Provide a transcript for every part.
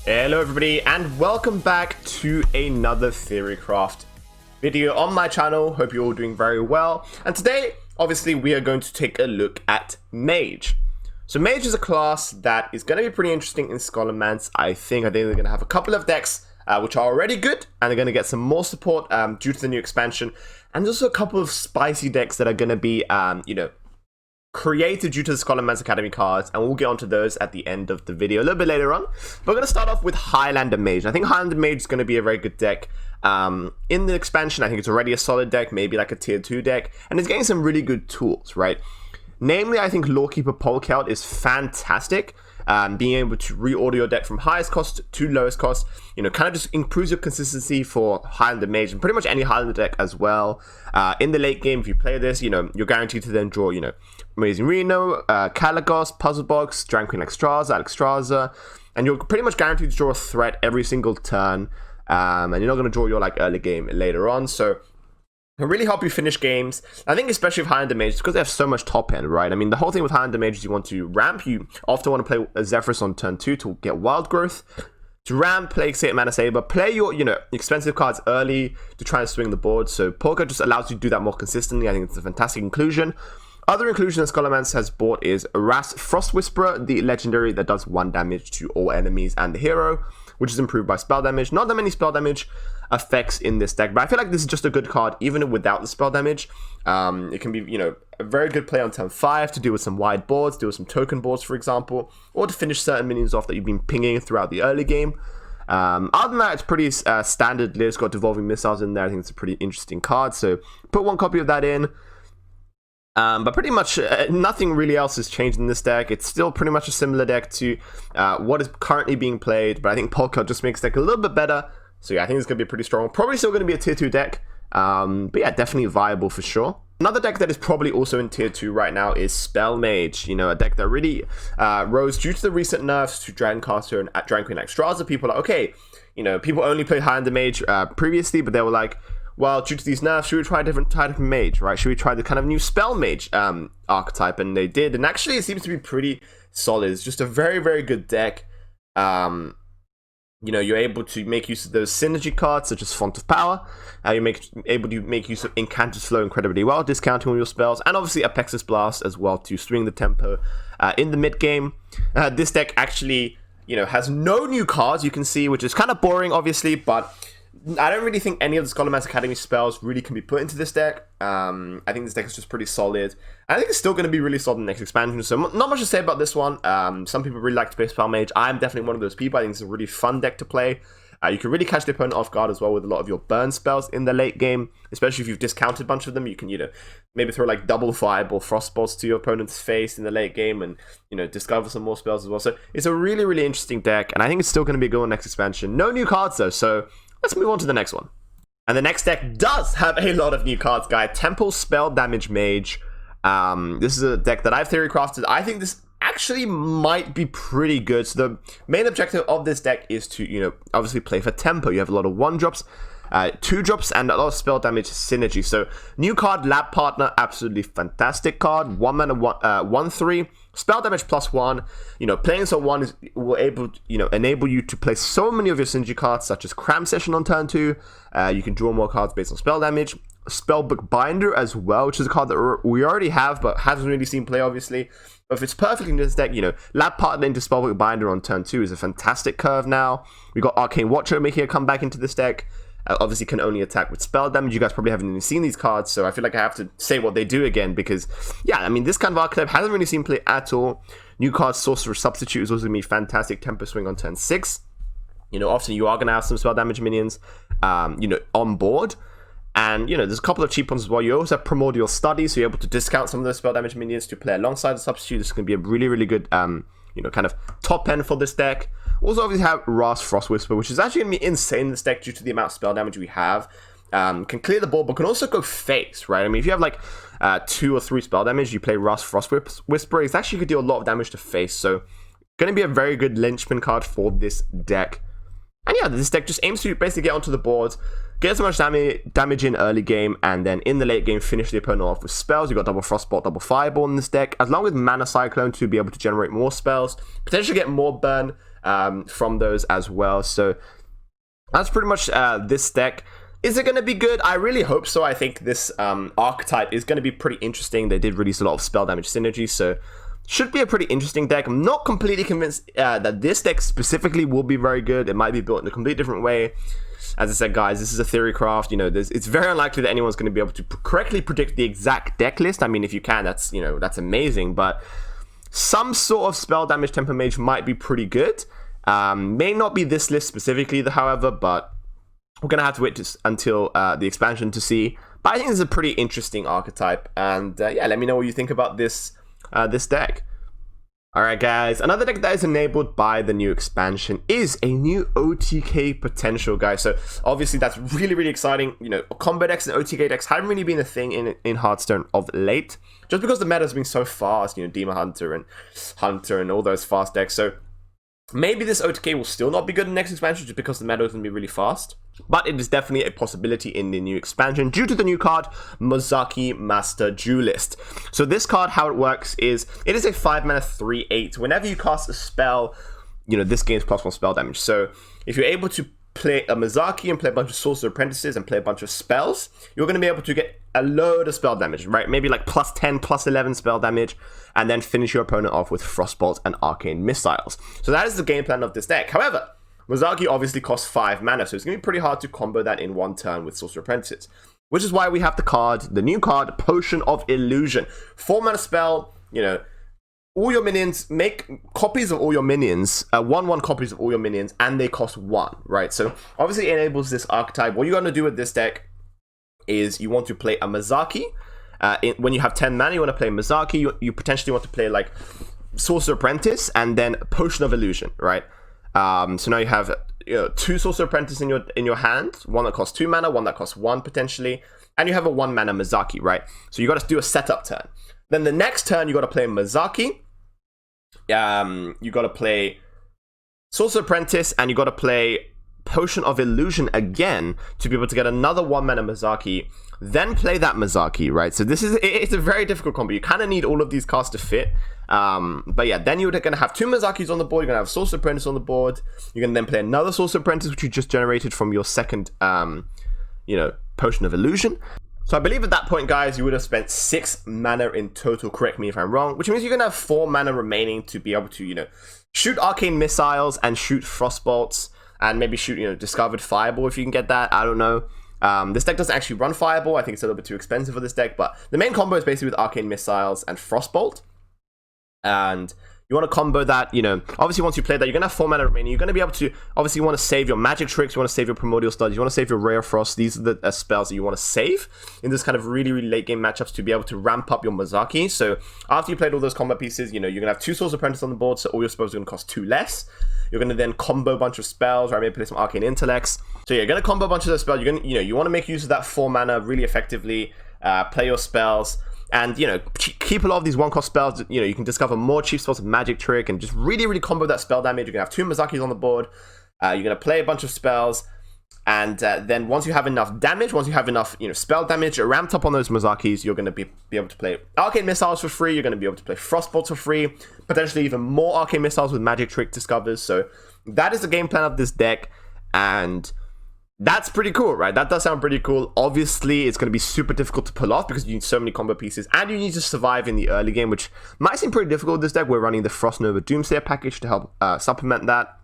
Hello everybody and welcome back to another Theorycraft video on my channel. Hope you're all doing very well. And today, obviously, we are going to take a look at Mage. So Mage is a class that is going to be pretty interesting in Scholomance. I think they're going to have a couple of decks which are already good, and they're going to get some more support due to the new expansion. And there's also a couple of spicy decks that are going to be, created due to the Scholomance Academy cards, and we'll get onto those at the end of the video a little bit later on. But we're going to start off with Highlander Mage. I think Highlander Mage is going to be a very good deck. In the expansion, I think it's already a solid deck, maybe like a tier 2 deck, and it's getting some really good tools, right? Namely, I think Lawkeeper Polkout is fantastic. Being able to reorder your deck from highest cost to lowest cost, kind of just improves your consistency for Highlander Mage and pretty much any Highlander deck as well. In the late game, if you play this, you're guaranteed to then draw, Amazing Reno, Kalagos, Puzzle Box, Dragon Queen Alexstrasza, and you're pretty much guaranteed to draw a threat every single turn, and you're not going to draw your early game later on, so it can really help you finish games. I think especially with Highlander Mage, because they have so much top end, right? I mean, the whole thing with Highlander Mage is you want to ramp. You often want to play a Zephyrus on turn 2 to get wild growth. To ramp, play Mana Saber, play your, expensive cards early to try and swing the board. So Polka just allows you to do that more consistently. I think it's a fantastic inclusion. Other inclusion that Scholomance has bought is Frost Whisperer, the legendary that does 1 damage to all enemies and the hero, which is improved by spell damage. Not that many spell damage effects in this deck, but I feel like this is just a good card even without the spell damage. It can be, a very good play on turn 5 to deal with some wide boards, deal with some token boards, for example, or to finish certain minions off that you've been pinging throughout the early game. Other than that, it's pretty standard. It's got Devolving Missiles in there. I think it's a pretty interesting card, so put 1 copy of that in. But pretty much nothing really else has changed in this deck. It's still pretty much a similar deck to what is currently being played, but I think Polka just makes the deck a little bit better. So yeah, I think it's going to be pretty strong. Probably still going to be a tier 2 deck, but yeah, definitely viable for sure. Another deck that is probably also in tier 2 right now is Spell Mage. A deck that really rose due to the recent nerfs to Dragoncaster and Dragon Queen Alexstrasza. People are like, okay, people only played Highlander Mage previously, but they were like, well, due to these nerfs, should we try a different type of mage, right? Should we try the kind of new Spell Mage archetype? And they did, and actually it seems to be pretty solid. It's just a very, very good deck. You're able to make use of those synergy cards, such as Font of Power. You're able to make use of Incantus Flow incredibly well, discounting all your spells, and obviously Apexis Blast as well to swing the tempo in the mid game. This deck actually, has no new cards, you can see, which is kind of boring, obviously, but I don't really think any of the Scholomance Academy spells really can be put into this deck. I think this deck is just pretty solid. I think it's still going to be really solid in the next expansion, so not much to say about this one. Some people really like to play Spell Mage. I'm definitely one of those people. I think it's a really fun deck to play. You can really catch the opponent off guard as well with a lot of your burn spells in the late game, especially if you've discounted a bunch of them. You can, maybe throw double Fireball Frostbolts to your opponent's face in the late game and, discover some more spells as well. So it's a really, really interesting deck, and I think it's still going to be a good one next expansion. No new cards though, so let's move on to the next one. And the next deck does have a lot of new cards, guys. Temple Spell Damage Mage. This is a deck that I've theory-crafted. I think this actually might be pretty good. So the main objective of this deck is to, obviously play for tempo. You have a lot of 1-drops, 2-drops, and a lot of spell damage synergy. So new card, Lab Partner, absolutely fantastic card. 1 mana, 1/3. Spell damage +1. Playing so 1 will enable you to play so many of your synergy cards, such as Cram Session on turn 2. You can draw more cards based on spell damage. Spellbook Binder as well, which is a card that we already have, but hasn't really seen play, obviously. But if it's perfectly in this deck, Lab Partner into Spellbook Binder on turn 2 is a fantastic curve now. We got Arcane Watcher making a comeback into this deck. Obviously can only attack with spell damage. You guys probably haven't even seen these cards, so I feel like I have to say what they do again, because yeah, I mean, this kind of archetype hasn't really seen play at all. New card, Sorcerer Substitute, is also going to be fantastic. Tempo Swing on turn 6. Often you are going to have some spell damage minions on board, and there's a couple of cheap ones as well. You also have Primordial Study, so you're able to discount some of those spell damage minions to play alongside the substitute. This is going to be a really, really good kind of top end for this deck. Also, obviously have Frost Whisper, which is actually going to be insane in this deck due to the amount of spell damage we have. Can clear the board, but can also go face, right? I mean, if you have 2 or 3 spell damage, you play Frost Whisper, it's actually going to deal a lot of damage to face. So, going to be a very good linchpin card for this deck. And yeah, this deck just aims to basically get onto the board, get as much damage in early game, and then in the late game, finish the opponent off with spells. You've got double Frostbolt, double Fireball in this deck, as long as Mana Cyclone to be able to generate more spells, potentially get more burn from those as well. So that's pretty much this deck. Is it going to be good? I really hope so. I think this archetype is going to be pretty interesting. They did release a lot of spell damage synergy, so should be a pretty interesting deck. I'm not completely convinced that this deck specifically will be very good. It might be built in a completely different way. As I said, guys, this is a Theorycraft. You know, it's very unlikely that anyone's going to be able to correctly predict the exact deck list. I mean, if you can, that's, you know, that's amazing. But some sort of spell damage tempo mage might be pretty good. May not be this list specifically, however, but we're going to have to wait until the expansion to see. But I think this is a pretty interesting archetype. And yeah, let me know what you think about this deck. Alright guys, another deck that is enabled by the new expansion is a new OTK potential, guys. So obviously that's really exciting. You know, combo decks and OTK decks haven't really been a thing in Hearthstone of late, just because the meta has been so fast, you know, Demon Hunter and all those fast decks. So maybe this OTK will still not be good in the next expansion just because the meta is going to be really fast. But it is definitely a possibility in the new expansion due to the new card, Mozaki Master Duelist. So this card, how it works is, it is a 5-mana 3/8. Whenever you cast a spell, you know, this gains +1 spell damage. So if you're able to play a Mozaki and play a bunch of Sorcerer Apprentices and play a bunch of spells, you're going to be able to get a load of spell damage, right? Maybe like +10, +11 spell damage, and then finish your opponent off with Frostbolt and Arcane Missiles. So that is the game plan of this deck. However, Mozaki obviously costs 5 mana, so it's going to be pretty hard to combo that in one turn with Sorcerer Apprentices. Which is why we have the new card, Potion of Illusion. 4-mana spell, you know, all your minions, make copies of all your minions, 1/1 copies of all your minions, and they cost 1, right? So obviously it enables this archetype. What you're going to do with this deck is you want to play a Mozaki. When you have 10 mana, you want to play Mozaki. You potentially want to play like Sorcerer Apprentice and then Potion of Illusion, right? So now you have, you know, 2 Sorcerer Apprentice in your hand, one that costs 2 mana, one that costs 1 potentially, and you have a 1-mana Mozaki, right? So you got to do a setup turn. Then the next turn you got to play Mozaki. You got to play Sorcerer Apprentice, and you got to play Potion of Illusion again to be able to get another 1-mana Mozaki. Then play that Mozaki, right? So it's a very difficult combo. You kind of need all of these cards to fit. But yeah, then you're going to have 2 Mozakis on the board. You're going to have Sorcerer Apprentice on the board. You're going to then play another Sorcerer Apprentice, which you just generated from your second, you know, Potion of Illusion. So I believe at that point, guys, you would have spent 6 mana in total. Correct me if I'm wrong. Which means you're going to have 4 mana remaining to be able to, you know, shoot Arcane Missiles and shoot Frostbolts. And maybe shoot, you know, Discovered Fireball if you can get that. I don't know. This deck doesn't actually run Fireball. I think it's a little bit too expensive for this deck. But the main combo is basically with Arcane Missiles and Frostbolt. And you want to combo that, you know, obviously once you play that, you're going to have 4 mana remaining. You're going to be able to, obviously you want to save your Magic Tricks, you want to save your Primordial Studies, you want to save your Ray of Frost. These are the spells that you want to save in this kind of really late game matchups to be able to ramp up your Mozaki. So after you played all those combat pieces, you know, you're going to have 2 Sorcerer Apprentices on the board, so all your spells are going to cost 2 less. You're going to then combo a bunch of spells, right? Maybe play some Arcane Intellects. So you're going to combo a bunch of those spells. You're going to, you know, you want to make use of that 4 mana really effectively, play your spells. And, you know, keep a lot of these 1-cost spells. You know, you can discover more cheap spells with Magic Trick and just really combo that spell damage. You're going to have 2 Mozakis on the board. You're going to play a bunch of spells. And then once you have enough damage, once you have enough, you know, spell damage ramped up on those Mozakis, you're going to be able to play Arcane Missiles for free. You're going to be able to play Frostbolts for free. Potentially even more Arcane Missiles with Magic Trick discovers. So that is the game plan of this deck. And that's pretty cool, right? That does sound pretty cool. Obviously, it's going to be super difficult to pull off because you need so many combo pieces and you need to survive in the early game, which might seem pretty difficult with this deck. We're running the Frost Nova Doomsayer package to help supplement that.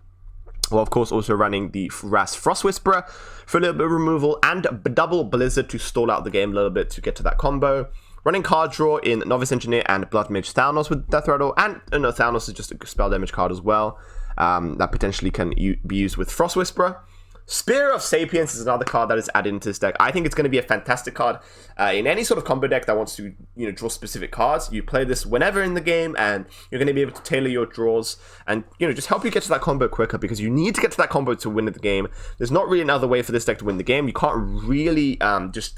Well, of course, also running the SrA+yvA Frost Whisperer for a little bit of removal and double Blizzard to stall out the game a little bit to get to that combo. Running card draw in Novice Engineer and Blood Mage Thalnos with Death Rattle, and you know, Thalnos is just a spell damage card as well that potentially can be used with Frost Whisperer. Spear of Sapience is another card that is added into this deck. I think it's going to be a fantastic card in any sort of combo deck that wants to, you know, draw specific cards. You play this whenever in the game, and you're going to be able to tailor your draws and, you know, just help you get to that combo quicker because you need to get to that combo to win the game. There's not really another way for this deck to win the game. You can't really just,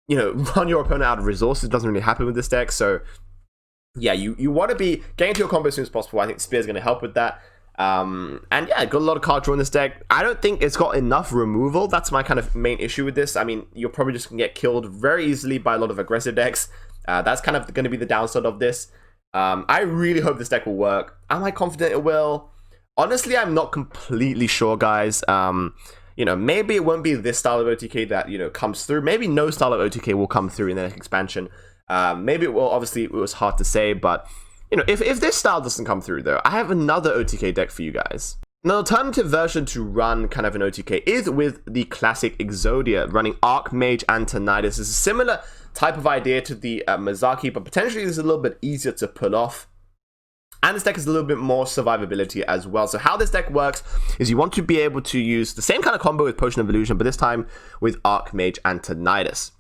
you know, run your opponent out of resources. It doesn't really happen with this deck. So yeah, you want to be getting to your combo as soon as possible. I think Spear is going to help with that. And yeah, got a lot of card draw in this deck. I don't think it's got enough removal. That's my kind of main issue with this. I mean, you're probably just gonna get killed very easily by a lot of aggressive decks. That's kind of going to be the downside of this. I really hope this deck will work. Am I confident it will? Honestly, I'm not completely sure, guys. You know, maybe it won't be this style of OTK that, you know, comes through. Maybe no style of OTK will come through in the next expansion. Maybe it will. Obviously, it was hard to say, but, you know, if this style doesn't come through, though, I have another OTK deck for you guys. An alternative version to run kind of an OTK is with the classic Exodia, running Mage and Tinnitus. It's a similar type of idea to the Mozaki, but potentially it's a little bit easier to pull off. And this deck has a little bit more survivability as well. So how this deck works is you want to be able to use the same kind of combo with Potion of Illusion, but this time with Mage and Tinnitus.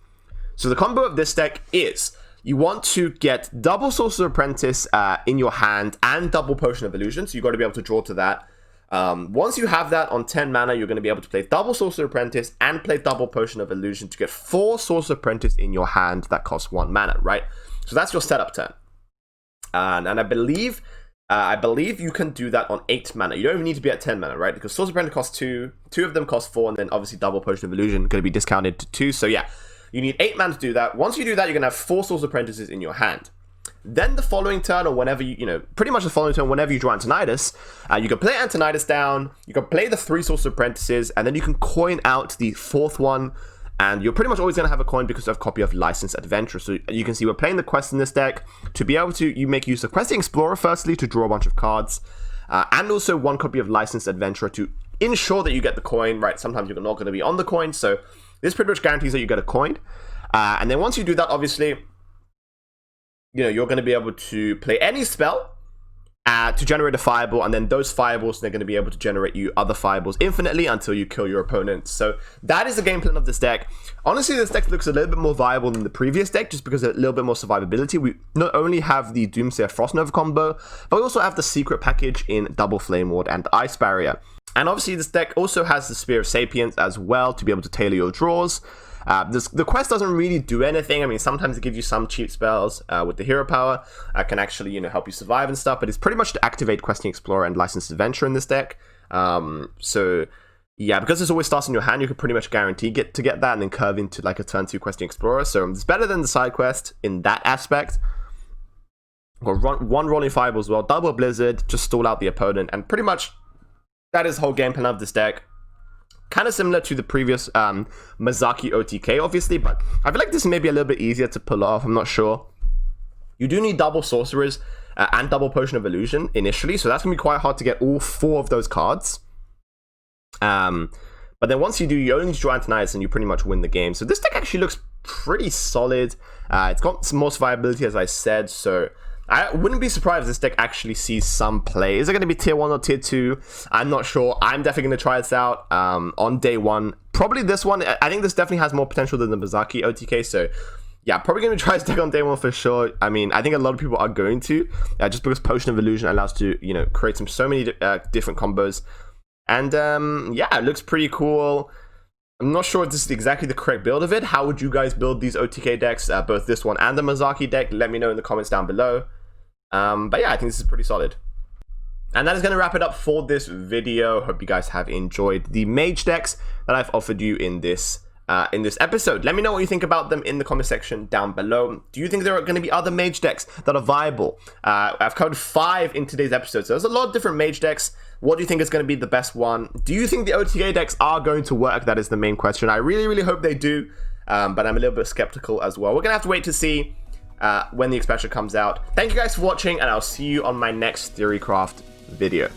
So the combo of this deck is you want to get double Sorcerer Apprentice in your hand and double Potion of Illusion. So you've got to be able to draw to that. Once you have that on 10 mana, you're going to be able to play double Sorcerer Apprentice and play double Potion of Illusion to get 4 Sorcerer Apprentice in your hand that cost 1 mana, right? So that's your setup turn. And I believe you can do that on 8 mana. You don't even need to be at 10 mana, right? Because Sorcerer Apprentice costs 2, 2 of them cost 4, and then obviously double Potion of Illusion going to be discounted to 2. So yeah, you need 8 mana to do that. Once you do that, you're going to have 4 Sorcerer Apprentices in your hand. Then the following turn, or whenever you know, pretty much the following turn, whenever you draw Antonidas, you can play Antonidas down, you can play the 3 Sorcerer Apprentices, and then you can coin out the 4th one, and you're pretty much always going to have a coin because of a copy of Licensed Adventurer. So you can see we're playing the quest in this deck. To be able to, you make use of Questing Explorer firstly to draw a bunch of cards, and also 1 copy of Licensed Adventurer to ensure that you get the coin, right? Sometimes you're not going to be on the coin, so this pretty much guarantees that you get a coin. And then once you do that, obviously, you know, you're going to be able to play any spell to generate a fireball, and then those fireballs, they're going to be able to generate you other fireballs infinitely until you kill your opponent. So that is the game plan of this deck. Honestly, this deck looks a little bit more viable than the previous deck, just because of a little bit more survivability. We not only have the Doomsayer Frostnova combo, but we also have the secret package in Double Flame Ward and Ice Barrier. And obviously, this deck also has the Spear of Sapience as well to be able to tailor your draws. The quest doesn't really do anything. I mean, sometimes it gives you some cheap spells with the hero power. Can actually, you know, help you survive and stuff. But it's pretty much to activate Questing Explorer and Licensed Adventure in this deck. So yeah, because this always starts in your hand, you can pretty much guarantee to get that and then curve into like a turn 2 Questing Explorer. So it's better than the side quest in that aspect. Or one Rolling Fireball as well, double Blizzard, just stall out the opponent, and pretty much that is the whole game plan of this deck. Kind of similar to the previous Mozaki OTK, obviously, but I feel like this may be a little bit easier to pull off. I'm not sure. You do need double Sorcerers and double Potion of Illusion initially, so that's going to be quite hard to get all 4 of those cards. But then once you do, you only need to draw Antonidas and you pretty much win the game. So this deck actually looks pretty solid. It's got some more survivability, as I said, so I wouldn't be surprised if this deck actually sees some play. Is it going to be tier 1 or tier 2? I'm not sure. I'm definitely going to try this out on day 1. Probably this one. I think this definitely has more potential than the Mozaki OTK. So yeah, probably going to try this deck on day 1 for sure. I mean, I think a lot of people are going to. Just because Potion of Illusion allows to, you know, create so many different combos. And yeah, it looks pretty cool. I'm not sure if this is exactly the correct build of it. How would you guys build these OTK decks? Both this one and the Mozaki deck? Let me know in the comments down below. But yeah, I think this is pretty solid. And that is going to wrap it up for this video. Hope you guys have enjoyed the Mage decks that I've offered you in this episode. Let me know what you think about them in the comment section down below. Do you think there are going to be other Mage decks that are viable? I've covered 5 in today's episode, so there's a lot of different Mage decks. What do you think is going to be the best one? Do you think the OTK decks are going to work? That is the main question. I really, really hope they do, but I'm a little bit skeptical as well. We're going to have to wait to see when the expansion comes out. Thank you guys for watching, and I'll see you on my next Theorycraft video.